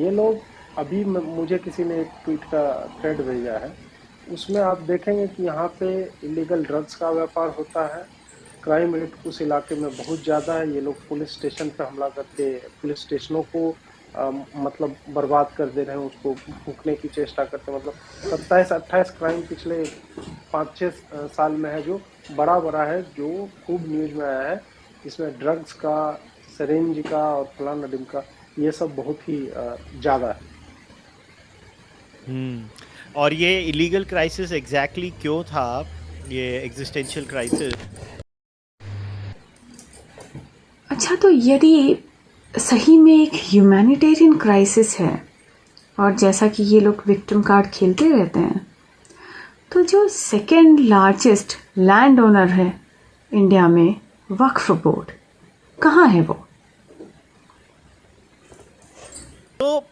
ये लोग अभी मुझे किसी ने एक ट्वीट का थ्रेड भेजा है, उसमें आप देखेंगे कि यहाँ पे इलीगल ड्रग्स का व्यापार होता है, क्राइम रेट उस इलाके में बहुत ज़्यादा है। ये लोग पुलिस स्टेशन पे हमला करके पुलिस स्टेशनों को मतलब बर्बाद कर दे रहे हैं, उसको फूकने की चेष्टा करते हैं। मतलब 27-28 क्राइम पिछले 5-6 साल में है, जो बड़ा है, जो खूब न्यूज में आया है। इसमें ड्रग्स का, सिरिंज का और फलाना डिम का, ये सब बहुत ही ज़्यादा है। और ये इलीगल क्राइसिस एग्जैक्टली क्यों था, ये एग्जिस्टेंशियल क्राइसिस? अच्छा, तो यदि सही में एक ह्यूमैनिटेरियन क्राइसिस है और जैसा कि ये लोग विक्टिम कार्ड खेलते रहते हैं, तो जो सेकेंड लार्जेस्ट लैंड ओनर है इंडिया में, वक्फ बोर्ड, कहाँ है वो? तो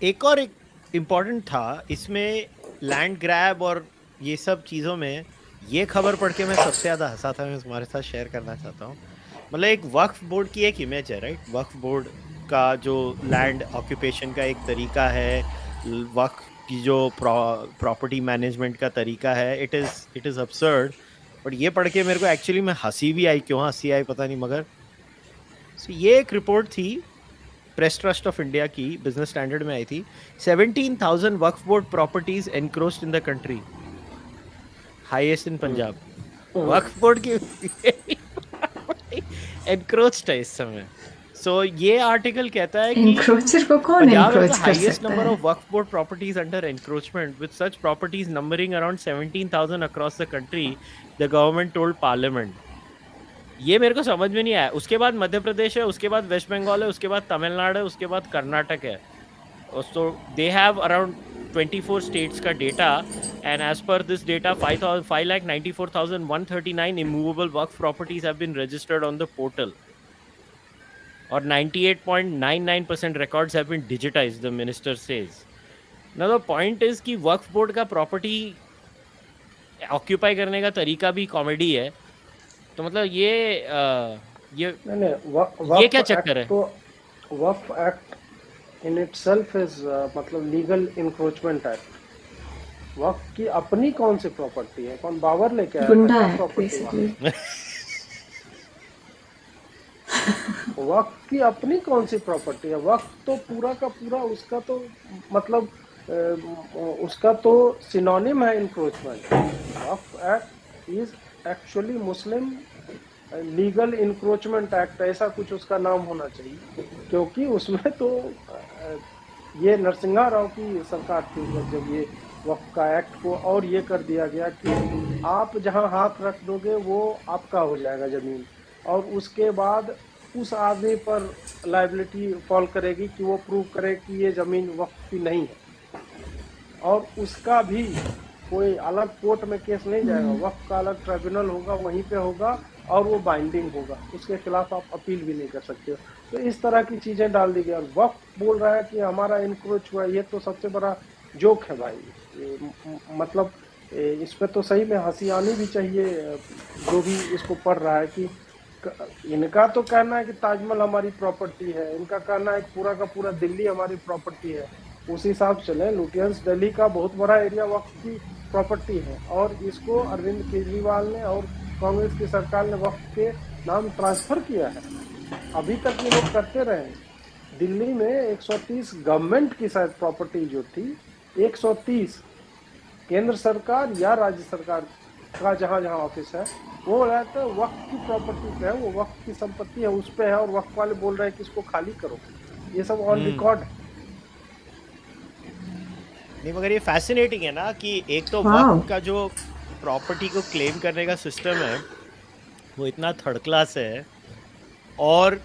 एक और एक इम्पॉर्टेंट था इसमें लैंड ग्रैब और ये सब चीज़ों में, ये खबर पढ़ के मैं सबसे ज़्यादा हंसा था, मैं तुम्हारे साथ शेयर करना चाहता हूँ। मतलब एक वक्फ बोर्ड की एक इमेज है, राइट? वक्फ बोर्ड का जो लैंड ऑक्यूपेशन का एक तरीका है, वक्फ की जो प्रॉपर्टी मैनेजमेंट का तरीका है, इट इज़ अब्सर्ड। बट ये पढ़ के मेरे को एक्चुअली में हंसी भी आई, क्यों हंसी आई पता नहीं, मगर ये एक रिपोर्ट थी प्रेस ट्रस्ट ऑफ इंडिया की, बिजनेस स्टैंडर्ड में आई थी। 17,000 Waqf board properties encroached in the country, highest in Punjab. Waqf board की एनक्रोच्ड है इस समय। सो ये आर्टिकल कहता है कि एनक्रोचर को कौन एनक्रोच कर हाईएस्ट सकता नंबर है? Of Waqf board properties under encroachment with such properties numbering around 17,000 across the country, the government told parliament. ये मेरे को समझ में नहीं आया। उसके बाद मध्य प्रदेश है, उसके बाद वेस्ट बंगाल है, उसके बाद तमिलनाडु है, उसके बाद कर्नाटक है। So they have around 24 states का data, and as per this data 5,94,139 immovable work properties have been registered on the portal, और 98.99% records have been digitized, the minister says. Now the point is कि वक्फ board का property occupy करने का तरीका भी comedy है। तो मतलब ये क्या चक्कर है? तो वक्फ एक्ट इन इटसेल्फ इज मतलब लीगल इंक्रोचमेंट एक्ट। वक्फ की अपनी कौन सी प्रॉपर्टी है? कौन बावर लेके आया? गुंडा है बेसिकली। वक्फ की अपनी कौन सी प्रॉपर्टी है? वक्फ तो पूरा का पूरा उसका तो मतलब उसका तो सिनोनिम है encroachment. Waqf act is actually Muslim legal encroachment act, ऐसा कुछ उसका नाम होना चाहिए, क्योंकि उसमें तो ये नरसिंहा राव की सरकार थी जब ये वक्फ का एक्ट को और ये कर दिया गया कि आप जहां हाथ रख दोगे वो आपका हो जाएगा जमीन। और उसके बाद उस आदमी पर लायबिलिटी फॉल करेगी कि वो प्रूव करे कि ये ज़मीन वक्फ की नहीं है, और उसका भी कोई अलग कोर्ट में केस नहीं जाएगा, वक्फ का अलग ट्राइब्यूनल होगा, वहीं पे होगा और वो बाइंडिंग होगा, उसके खिलाफ आप अपील भी नहीं कर सकते हो। तो इस तरह की चीज़ें डाल दी गई। और वक्फ बोल रहा है कि हमारा इंक्रोच हुआ, ये तो सबसे बड़ा जोक है भाई। मतलब इस पे तो सही में हंसी आनी भी चाहिए जो भी इसको पढ़ रहा है कि इनका तो कहना है कि ताजमहल हमारी प्रॉपर्टी है, इनका कहना है कि पूरा का पूरा दिल्ली हमारी प्रॉपर्टी है। उस हिसाब से चले, लुटियंस दिल्ली का बहुत बड़ा एरिया वक्फ की प्रॉपर्टी है, और इसको अरविंद केजरीवाल ने और कांग्रेस की सरकार ने वक्फ के नाम ट्रांसफर किया है। अभी तक ये लोग करते रहे। दिल्ली में 130 गवर्नमेंट की शायद प्रॉपर्टी जो थी, 130 केंद्र सरकार या राज्य सरकार का जहां जहां ऑफिस है वो रहता है वक्फ की प्रॉपर्टी पे है, वो वक्फ की संपत्ति है, उस पे है, और वक्फ वाले बोल रहे हैं कि इसको खाली करो। ये सब ऑन रिकॉर्ड है। नहीं, मगर ये फैसिनेटिंग है ना कि एक तो वाह। वक्त का जो प्रॉपर्टी को क्लेम करने का सिस्टम है वो इतना थर्ड क्लास है, और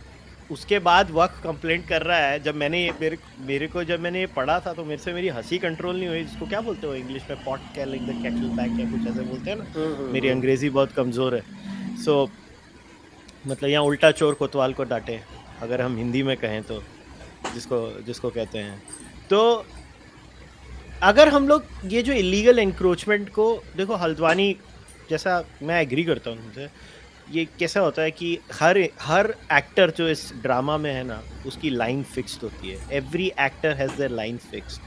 उसके बाद वक्त कंप्लेंट कर रहा है। जब मैंने मेरे को जब मैंने ये पढ़ा था तो मेरी हंसी कंट्रोल नहीं हुई। इसको क्या बोलते हो इंग्लिश में, पॉट कैलिंग द केटल बैक या कुछ ऐसे बोलते हैं ना। मेरी अंग्रेजी बहुत कमज़ोर है। सो मतलब यहाँ उल्टा चोर कोतवाल को डांटे, अगर हम हिंदी में कहें तो, जिसको कहते हैं। तो अगर हम लोग ये जो इलीगल एंक्रोचमेंट को देखो, हल्द्वानी जैसा मैं एग्री करता हूँ उनसे, ये कैसा होता है कि हर एक्टर जो इस ड्रामा में है ना, उसकी लाइन फिक्स्ड होती है। Every actor has their line fixed.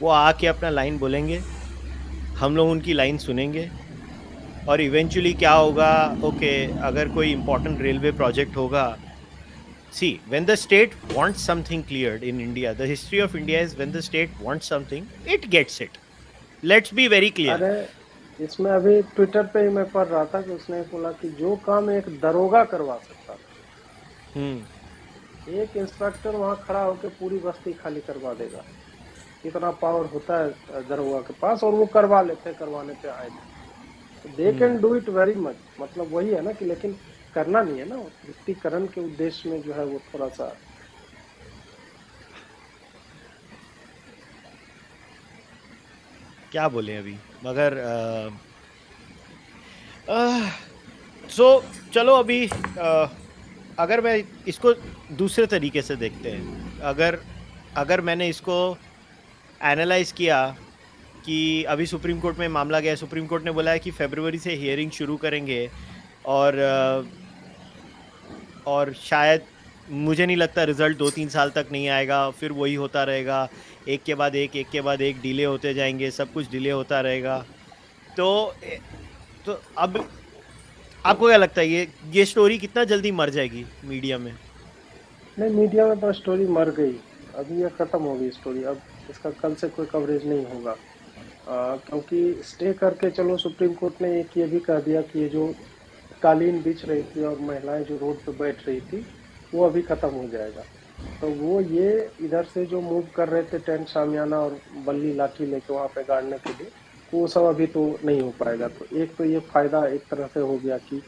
वो आके अपना लाइन बोलेंगे, हम लोग उनकी लाइन सुनेंगे, और इवेंचुअली क्या होगा, ओके अगर कोई इम्पोर्टेंट रेलवे प्रोजेक्ट होगा, see when the state wants something cleared in India, the history of India is when the state wants something it gets it. Let's be very clear. अरे इसमें अभी Twitter पे ही मैं पढ़ रहा था कि उसने बोला कि जो काम एक दरोगा करवा सकता था, एक इंस्पेक्टर वहां खड़ा होकर पूरी बस्ती खाली करवा देगा। इतना पावर होता है दरोगा के पास, और वो करवा लेते, करवाने पे आए थे। They can do it very much. मतलब वही है ना कि लेकिन करना नहीं है ना, वृत्तिकरण के उद्देश्य में जो है वो थोड़ा सा क्या बोले अभी, मगर सो चलो अभी अगर मैं इसको दूसरे तरीके से देखते हैं, अगर मैंने इसको एनालाइज किया कि अभी सुप्रीम कोर्ट में मामला गया, सुप्रीम कोर्ट ने बोला है कि फरवरी से हियरिंग शुरू करेंगे, और शायद मुझे नहीं लगता रिज़ल्ट 2-3 साल तक नहीं आएगा, फिर वही होता रहेगा, एक के बाद एक डिले होते जाएंगे, सब कुछ डिले होता रहेगा। तो अब आपको क्या लगता है ये स्टोरी कितना जल्दी मर जाएगी मीडिया में? नहीं, मीडिया में तो स्टोरी मर गई, अभी ये ख़त्म हो गई स्टोरी। अब इसका कल से कोई कवरेज नहीं होगा, क्योंकि स्टे करके चलो सुप्रीम कोर्ट ने एक ये भी कह दिया कि ये जो कालीन बिछ रही थी और महिलाएं जो रोड पे बैठ रही थी वो अभी ख़त्म हो जाएगा। तो वो ये इधर से जो मूव कर रहे थे टेंट शामियाना और बल्ली लाठी लेके वहाँ पे गाड़ने के लिए, वो सब अभी तो नहीं हो पाएगा। तो एक तो ये फ़ायदा एक तरह से हो गया कि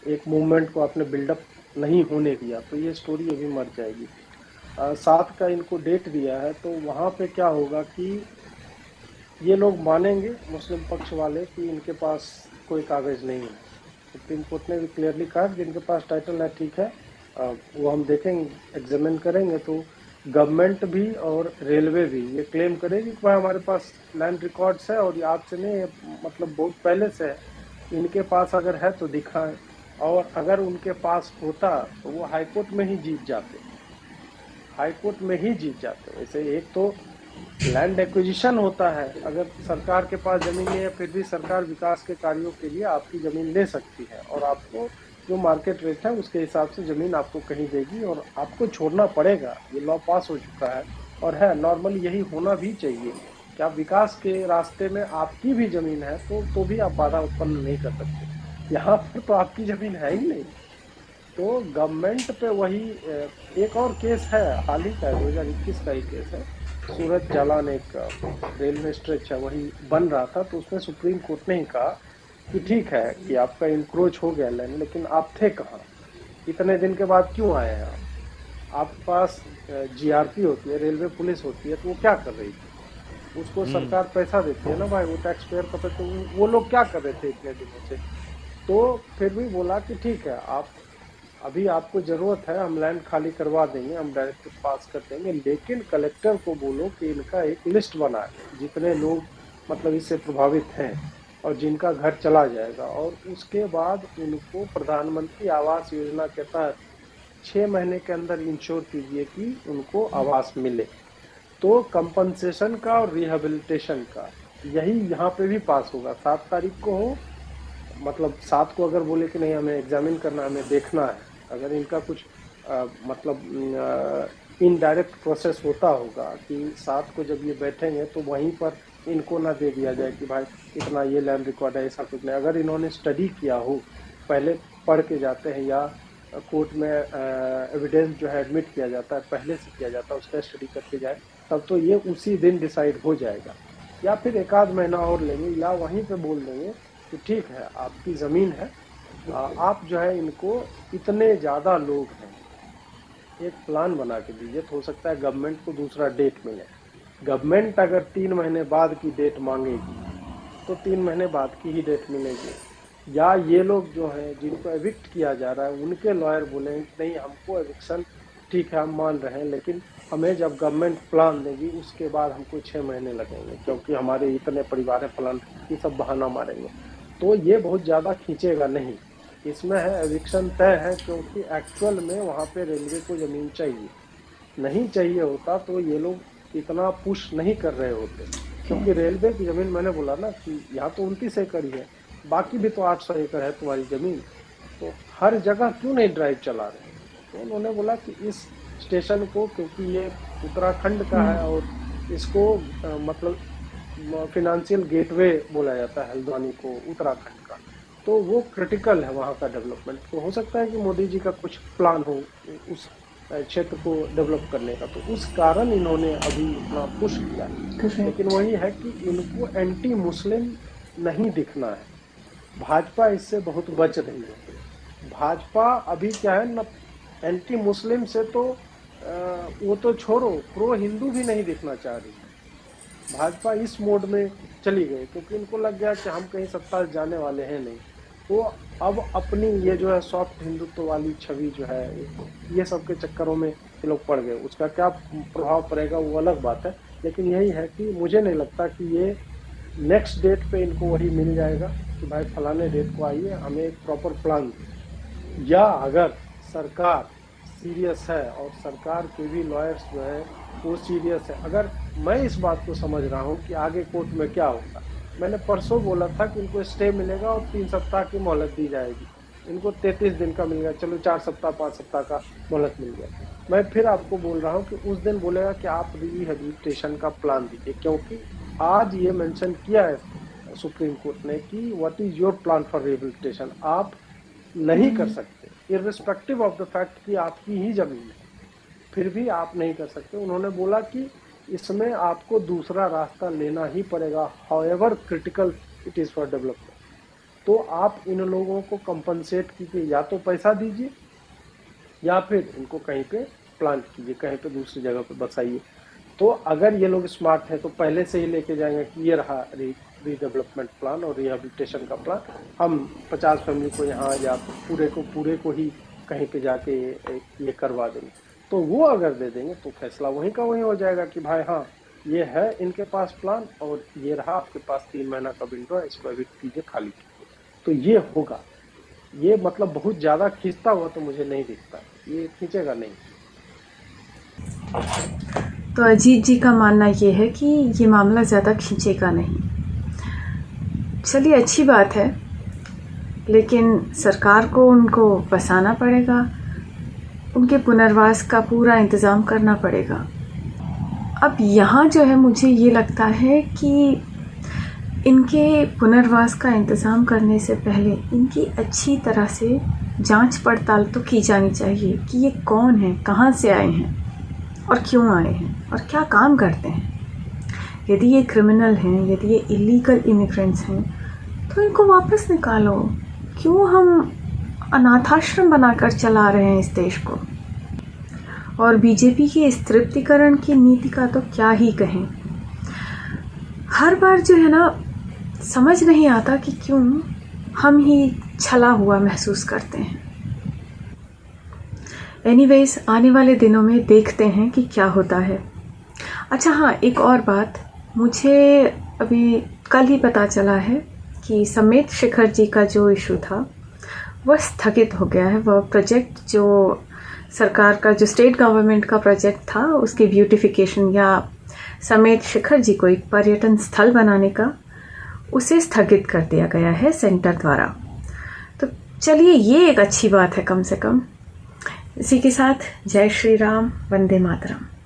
एक मूवमेंट को आपने बिल्डअप नहीं होने दिया, तो ये स्टोरी अभी मर जाएगी। 7 का इनको डेट दिया है, तो वहाँ पे क्या होगा कि ये लोग मानेंगे मुस्लिम पक्ष वाले कि इनके पास कोई कागज़ नहीं है। सुप्रीम कोर्ट ने भी क्लियरली कहा कि जिनके पास टाइटल है ठीक है, वो हम देखेंगे, एग्जामिन करेंगे। तो गवर्नमेंट भी और रेलवे भी ये क्लेम करेगी कि भाई हमारे पास लैंड रिकॉर्ड्स है और ये आज से नहीं, मतलब बहुत पहले से है, इनके पास अगर है तो दिखाएं। और अगर उनके पास होता तो वो हाईकोर्ट में ही जीत जाते, हाईकोर्ट में ही जीत जाते। वैसे एक तो लैंड एक्विजिशन होता है, अगर सरकार के पास ज़मीन नहीं है फिर भी सरकार विकास के कार्यों के लिए आपकी ज़मीन ले सकती है, और आपको जो मार्केट रेट है उसके हिसाब से ज़मीन आपको कहीं देगी और आपको छोड़ना पड़ेगा। ये लॉ पास हो चुका है और है, नॉर्मल यही होना भी चाहिए कि आप विकास के रास्ते में आपकी भी ज़मीन है तो भी आप बाधा उत्पन्न नहीं कर सकते। यहाँ पर तो आपकी ज़मीन है ही नहीं। तो गवर्नमेंट पे वही एक और केस है, हाल ही का 2021 का ही केस है, सूरत जालान एक रेलवे स्ट्रेच है वही बन रहा था, तो उसमें सुप्रीम कोर्ट ने ही कहा कि ठीक है कि आपका इंक्रोच हो गया लैंड, लेकिन आप थे कहाँ? इतने दिन के बाद क्यों आए हैं आपके पास जीआरपी होती है, रेलवे पुलिस होती है, तो वो क्या कर रही थी? उसको सरकार पैसा देती है ना भाई, वो टैक्स पेयर का पैसा, तो वो लोग क्या कर रहे थे इतने दिनों से? तो फिर भी बोला कि ठीक है, आप अभी आपको जरूरत है, हम लैंड खाली करवा देंगे, हम डायरेक्टिव पास कर देंगे, लेकिन कलेक्टर को बोलो कि इनका एक लिस्ट बनाए जितने लोग मतलब इससे प्रभावित हैं और जिनका घर चला जाएगा, और उसके बाद उनको प्रधानमंत्री आवास योजना के तहत 6 महीने के अंदर इंश्योर कीजिए कि उनको आवास मिले। तो कंपनसेशन का और रिहेबिलिटेशन का यही यहाँ पे भी पास होगा। 7 तारीख को हो, मतलब 7 को अगर बोले कि नहीं हमें एग्जामिन करना, हमें देखना है, अगर इनका कुछ मतलब इनडायरेक्ट प्रोसेस होता होगा कि 7 को जब ये बैठेंगे तो वहीं पर इनको ना दे दिया जाए कि भाई इतना ये लैंड रिकॉर्ड है, ऐसा कुछ नहीं। अगर इन्होंने स्टडी किया हो, पहले पढ़ के जाते हैं या कोर्ट में एविडेंस जो है एडमिट किया जाता है, पहले से किया जाता है, उसका स्टडी करके जाए, तब तो ये उसी दिन डिसाइड हो जाएगा। या फिर 1 आध महीना और लेंगे, या वहीं पे बोल देंगे कि ठीक है आपकी ज़मीन है, आप जो है इनको इतने ज़्यादा लोग हैं, एक प्लान बना के दीजिए। तो हो सकता है गवर्नमेंट को दूसरा डेट मिले। गवर्नमेंट अगर 3 महीने बाद की डेट मांगेगी तो 3 महीने बाद की ही डेट मिलेगी। या ये लोग जो हैं जिनको एविक्ट किया जा रहा है, उनके लॉयर बोलेंगे नहीं हमको एविक्शन ठीक है हम मान रहे हैं, लेकिन हमें जब गवर्नमेंट प्लान देगी उसके बाद हमको 6 महीने लगेंगे क्योंकि हमारे इतने परिवार है, प्लान, ये सब बहाना मारेंगे। तो ये बहुत ज़्यादा खींचेगा नहीं, इसमें है एविक्शन तय है, क्योंकि एक्चुअल में वहाँ पे रेलवे को ज़मीन चाहिए। नहीं चाहिए होता तो ये लोग इतना पुश नहीं कर रहे होते, क्योंकि रेलवे की ज़मीन, मैंने बोला ना कि यहाँ तो 29 एकड़ ही है, बाकी भी तो 800 एकड़ है तुम्हारी ज़मीन, तो हर जगह क्यों नहीं ड्राइव चला रहे? तो उन्होंने बोला कि इस स्टेशन को, क्योंकि ये उत्तराखंड का है और इसको मतलब फिनेंशियल गेटवे बोला जाता है हल्द्वानी को, उत्तराखंड का, तो वो क्रिटिकल है वहाँ का डेवलपमेंट। तो हो सकता है कि मोदी जी का कुछ प्लान हो उस क्षेत्र को डेवलप करने का, तो उस कारण इन्होंने अभी इतना पुश किया। लेकिन वही है कि इनको एंटी मुस्लिम नहीं दिखना है। भाजपा इससे बहुत बच रही है। भाजपा अभी क्या है ना, एंटी मुस्लिम से तो वो तो छोड़ो, प्रो हिंदू भी नहीं दिखना चाह रही है। भाजपा इस मोड में चली गई क्योंकि इनको लग गया कि हम कहीं सत्ता जाने वाले हैं नहीं। तो अब अपनी ये जो है सॉफ्ट हिंदुत्व वाली छवि जो है, ये सब के चक्करों में ये लोग पड़ गए। उसका क्या प्रभाव पड़ेगा वो अलग बात है, लेकिन यही है कि मुझे नहीं लगता कि ये नेक्स्ट डेट पे इनको वही मिल जाएगा कि भाई फलाने डेट को आइए, हमें एक प्रॉपर प्लान। या अगर सरकार सीरियस है और सरकार के भी लॉयर्स जो है वो सीरियस है, अगर मैं इस बात को समझ रहा हूँ कि आगे कोर्ट में क्या होगा। मैंने परसों बोला था कि इनको स्टे मिलेगा और 3 सप्ताह की मोहलत दी जाएगी, इनको 33 दिन का मिल गया, चलो 4 सप्ताह 5 सप्ताह का मोहलत मिल गया। मैं फिर आपको बोल रहा हूँ कि उस दिन बोलेगा कि आप रिहेबिलिटेशन का प्लान दीजिए, क्योंकि आज ये मेंशन किया है सुप्रीम कोर्ट ने कि what is your plan for rehabilitation. आप नहीं कर सकते, इर्रिस्पेक्टिव ऑफ द फैक्ट कि आपकी ही जमीन है, फिर भी आप नहीं कर सकते। उन्होंने बोला कि इसमें आपको दूसरा रास्ता लेना ही पड़ेगा, however critical it is for development. तो आप इन लोगों को कंपनसेट कीजिए, या तो पैसा दीजिए या फिर इनको कहीं पे प्लांट कीजिए, कहीं पे दूसरी जगह पे बसाइए। तो अगर ये लोग स्मार्ट हैं तो पहले से ही लेके जाएंगे कि ये रहा रीडेवलपमेंट प्लान और रिहेबिलिटेशन का प्लान, हम 50 फैमिली को यहाँ या पूरे को ही कहीं पे जाके ये करवा देंगे। तो वो अगर दे देंगे तो फैसला वहीं का वहीं हो जाएगा कि भाई हाँ ये है इनके पास प्लान और ये रहा आपके पास 3 महीना का विंडो है, इसको एविक्ट कीजिए, खाली कीजिए। तो ये होगा। ये मतलब बहुत ज़्यादा खींचता हुआ तो मुझे नहीं दिखता, ये खींचेगा नहीं। तो अजीत जी का मानना ये है कि ये मामला ज़्यादा खींचेगा नहीं। चलिए अच्छी बात है, लेकिन सरकार को उनको बसाना पड़ेगा, उनके पुनर्वास का पूरा इंतज़ाम करना पड़ेगा। अब यहाँ जो है मुझे ये लगता है कि इनके पुनर्वास का इंतज़ाम करने से पहले इनकी अच्छी तरह से जांच पड़ताल तो की जानी चाहिए कि ये कौन है, कहाँ से आए हैं और क्यों आए हैं और क्या काम करते हैं। यदि ये क्रिमिनल हैं, यदि ये इलीगल इमिग्रेंट्स हैं, तो इनको वापस निकालो। क्यों हम अनाथाश्रम बनाकर चला रहे हैं इस देश को। और बीजेपी की इस तृप्तिकरण की नीति का तो क्या ही कहें। हर बार जो है ना, समझ नहीं आता कि क्यों हम ही छला हुआ महसूस करते हैं। एनीवेज, आने वाले दिनों में देखते हैं कि क्या होता है। अच्छा हाँ, एक और बात, मुझे अभी कल ही पता चला है कि समेत शिखर जी का जो इशू था वह स्थगित हो गया है। वह प्रोजेक्ट जो सरकार का, जो स्टेट गवर्नमेंट का प्रोजेक्ट था, उसकी ब्यूटिफिकेशन या समेत शिखर जी को एक पर्यटन स्थल बनाने का, उसे स्थगित कर दिया गया है सेंटर द्वारा। तो चलिए, ये एक अच्छी बात है कम से कम। इसी के साथ जय श्री राम, वंदे मातरम।